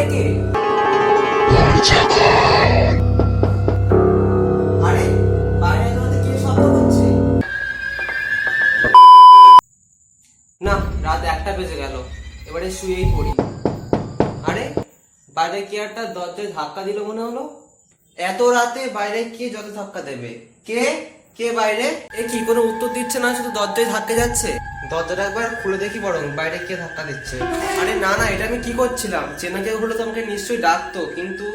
বাইরে কে? আরে বাইরে এত রাতে কি শব্দ হচ্ছে? না, রাত 1টা বেজে গেল, এবারে শুয়েই পড়ি। আরে বাইরে কে একটা দরজায় ধাক্কা দিল মনে হলো। এত রাতে বাইরে কে যত ধাক্কা দেবে? কে কে বাইরে? এ কি কোনো উত্তর দিচ্ছে না, শুধু দরজায় ধাক্কা যাচ্ছে। দরজাটা একবার খুলে দেখি বরং, বাইরে কে ধাক্কা দিচ্ছে। আরে না না, এটা আমি কি করছিলাম? চেনা কেউ হলে তো আমাকে নিশ্চয়ই ডাকতো, কিন্তু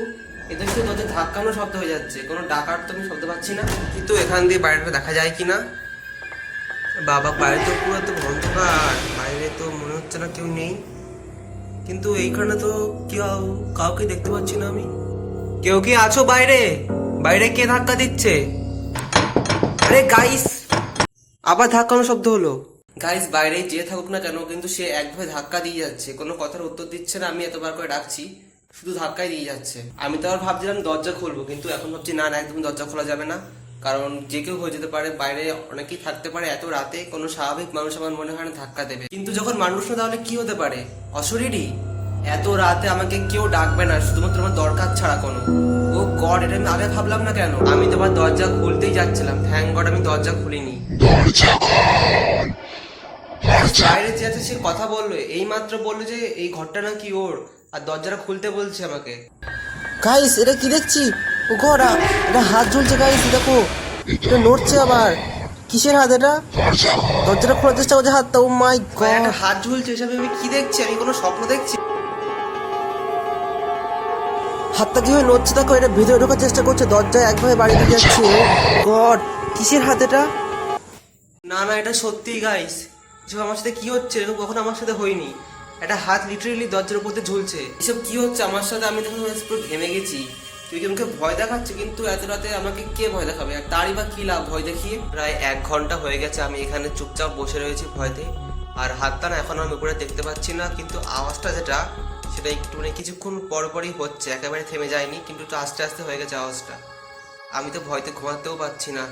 এদের শুধু দরজায় ধাক্কানো শব্দ হয়ে যাচ্ছে, কোনো ডাকার তো আমি শব্দ পাচ্ছি না। কিন্তু এখান দিয়ে বাইরেটা দেখা যায় কিনা। বাবা, বাইরে তো পুরো তো অন্ধকার, বাইরে তো মনে হচ্ছে না কেউ নেই। কিন্তু এইখানে তো কেউ কাউকে দেখতে পাচ্ছি না আমি। কেউ কি আছো বাইরে? বাইরে কে ধাক্কা দিচ্ছে? আরে গাইস, আবার ধাক্কানোর শব্দ হলো। গাইস, বাইরে যে থাকুক না কেন, কিন্তু সে একভাবে ধাক্কা দিয়ে যাচ্ছে, কোনো কথার উত্তর দিচ্ছে না। আমি এতবার করে ডাকছি, শুধু ধাক্কাই দিয়ে যাচ্ছে। আমি তো আবার ভাবছিলাম দরজা খুলবো, কিন্তু এখন ভাবছি না না, একদম দরজা খোলা যাবে না, কারণ যে কেউ হয়ে যেতে পারে, বাইরে অনেকেই থাকতে পারে। এত রাতে কোনো স্বাভাবিক মানুষ আমার মনে হয় না ধাক্কা দেবে। কিন্তু যখন মানুষ না, তাহলে কি হতে পারে? অশরীরই। এত রাতে আমাকে কেউ ডাকবে না, শুধুমাত্র আমার দরকার ছাড়া কোনো। ও গড, এটা আমি আগে ভাবলাম না কেন? আমি তোমার দরজা খুলতেই যাচ্ছিলাম, থ্যাংক গড আমি দরজা খুলিনি। বাইরে যে আছে সে কথা বললো, এই মাত্র বললো যে এই ঘরটা নাকি ওর, আর দরজাটা খুলতে বলছে আমাকে। গাইস, এটা কি দেখছি? ও গড, এটা হাত ঝুলছে গাইস, দেখো এটা নড়ছে আবার। কিসের হাত এটা? দরজাটা খোলার চেষ্টা করছে হাতটা। ও মাই ভাই, গড, একটা হাত ঝুলছে, এসব আমি কি দেখছি? আমি কোনো স্বপ্ন দেখছি? হাতটা কিভাবে নড়ছে দেখো, এটা ভিতরে ঢোকার চেষ্টা করছে, দরজায় একভাবে বাড়ি দিয়ে যাচ্ছে। গড, কিসের হাত এটা? না না, এটা সত্যি গাইস, এসব আমার সাথে কি হচ্ছে? এরকম কখনো আমার সাথে হয়নি। একটা হাত লিটারেলি দরজার উপর দিয়ে ঝুলছে। এসব কি হচ্ছে আমার সাথে? আমি তখন পুরো ঘেমে গেছি। তুই কি আমাকে ভয় দেখাচ্ছে? কিন্তু এত রাতে আমাকে কে ভয় দেখাবে? আর তারই বা কি লাভ ভয় দেখিয়ে? প্রায় 1 ঘন্টা হয়ে গেছে আমি এখানে চুপচাপ বসে রয়েছি ভয়তে, আর হাতটা না এখন আমি উপরে দেখতে পাচ্ছি না, কিন্তু আওয়াজটা যেটা, সেটা একটু মানে কিছুক্ষণ পরপরই হচ্ছে, একেবারে থেমে যায়নি, কিন্তু একটু আস্তে আস্তে হয়ে গেছে আওয়াজটা। আমি তো ভয়তে ঘুমাতেও পারছি না।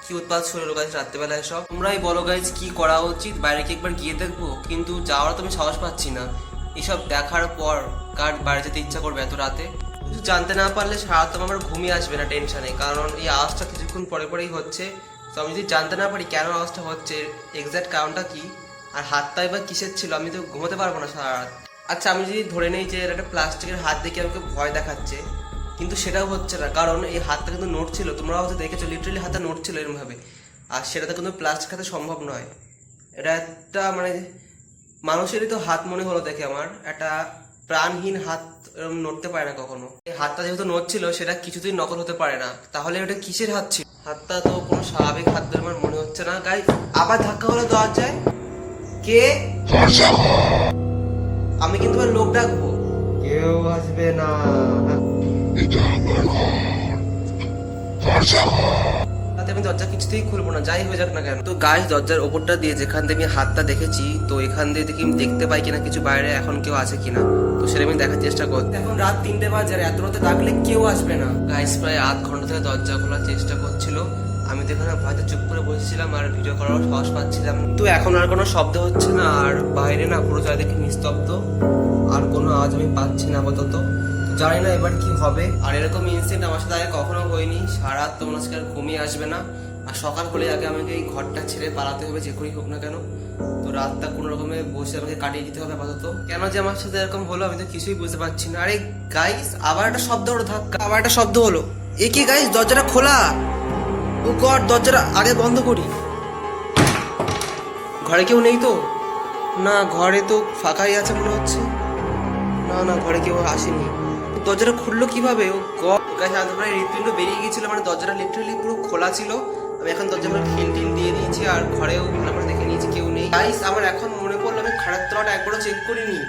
কি উৎপাত শুরু হলো গাইজ রাত্রেবেলায় সব। তোমরাই বলো গাইজ, কি করা উচিত? বাইরে কি একবার গিয়ে দেখবো? কিন্তু যাওয়ার তো আমি সাহস পাচ্ছি না। এসব দেখার পর কার বাইরে যেতে ইচ্ছা করবে এত রাতে? কিছু জানতে না পারলে সারাত আমার ঘুমিয়ে আসবে না টেনশনে, কারণ এই আওয়াজটা কিছুক্ষণ পরে পরেই হচ্ছে। তো আমি যদি জানতে না পারি কেন আওয়াজটা হচ্ছে, এক্সাক্ট কারণটা কি, আর হাতটাই বা কিসের ছিল, আমি তো ঘুমোতে পারবো না সারা রাত। আচ্ছা, আমি যদি ধরে নেই যে একটা প্লাস্টিকের হাত দেখে আমাকে ভয় দেখাচ্ছে, কিন্তু সেটাও হচ্ছে না, কারণ এই হাতটা কিন্তু নড়ছিল, তোমরাও হয়তো দেখেছো, লিটারেলি হাতটা নড়ছিল এরকম ভাবে। আর সেটাতে কিন্তু প্লাস্টিক হাতে সম্ভব নয়। এটা একটা মানে মানুষেরই তো হাত মনে হলো দেখে আমার, একটা প্রাণহীন হাত এরকম নড়তে পারে না কখনো। এই হাতটা যেহেতু নড়ছিল, সেটা কিছুতেই নকল হতে পারে না। তাহলে ওটা কিসের হাত ছিল? হাতটা তো কোনো স্বাভাবিক হাত বলে আমার মনে হচ্ছে না। গাইস, আবার ধাক্কা হলো দরজায়। কে? আমি কিন্তু এবার লোক ডাকবো, কেউ আসবে না। তাতে আমি দরজা কিছুতেই খুলবো না, যাই হয়ে যাক না কেন। তো গাইস, দরজার ওপরটা দিয়ে যেখান থেকে আমি হাতটা দেখেছি, তো এখান দিয়ে দেখি আমি দেখতে পাই কিনা কিছু বাইরে এখন কেউ আছে কিনা। তো সেটা আমি দেখার চেষ্টা করছি। এখন রাত 3টে বাজে, আর এত রাতে ডাকলে কেউ আসবে না। গাইস, প্রায় আধ ঘন্টা থেকে দরজা খোলার চেষ্টা করছিল। আমি তো এখানে ভয়তে চুপ করে বসেছিলাম, আর ভিডিও করারও সাহস পাচ্ছিলাম। তো এখন আর কোনো শব্দ হচ্ছে না, আর বাইরে না পুরো চারিদিকে নিস্তব্ধ, আর কোনো আওয়াজ আমি পাচ্ছি না আপাতত। জানি না এবার কি হবে। আর এরকম ইনসিডেন্ট আমার সাথে আগে কখনো হয়নি। সারা রাত তোমার আজকে আর ঘুমিয়ে আসবে না, আর সকাল হলে আগে আমাকে এই ঘরটা ছেড়ে পালাতে হবে, যে করেই হোক না কেন। তো রাতটা কোনো রকমে বসে আমাকে কাটিয়ে দিতে হবে আপাতত। কেন যে আমার সাথে এরকম হলো আমি তো কিছুই বুঝতে পারছি না। আরে গাইস, আবার একটা শব্দ হলো, ধাক্কা, আবার একটা শব্দ হলো। এ কি গাইস, দরজাটা খোলা? ও গড, দরজাটা আগে বন্ধ করি। ঘরে কেউ নেই তো? না, ঘরে তো ফাঁকাই আছে মনে হচ্ছে। না না, ঘরে কেউ আসেনি। দরজাটা খুললো কিভাবে? ও গড গাইস, আমি প্রায় হৃৎপিণ্ড বেরিয়ে গিয়েছিল, মানে দরজাটা লিটারালি পুরো খোলা ছিল। আমি এখন দরজা মানে খিল টিল দিয়ে দিয়েছি, আর ঘরেও ভালো করে দেখে নিয়েছি কেউ নেই। গাইস, আমার এখন মনে পড়লো আমি খারাপ তলাটা একবারও চেক করিনি।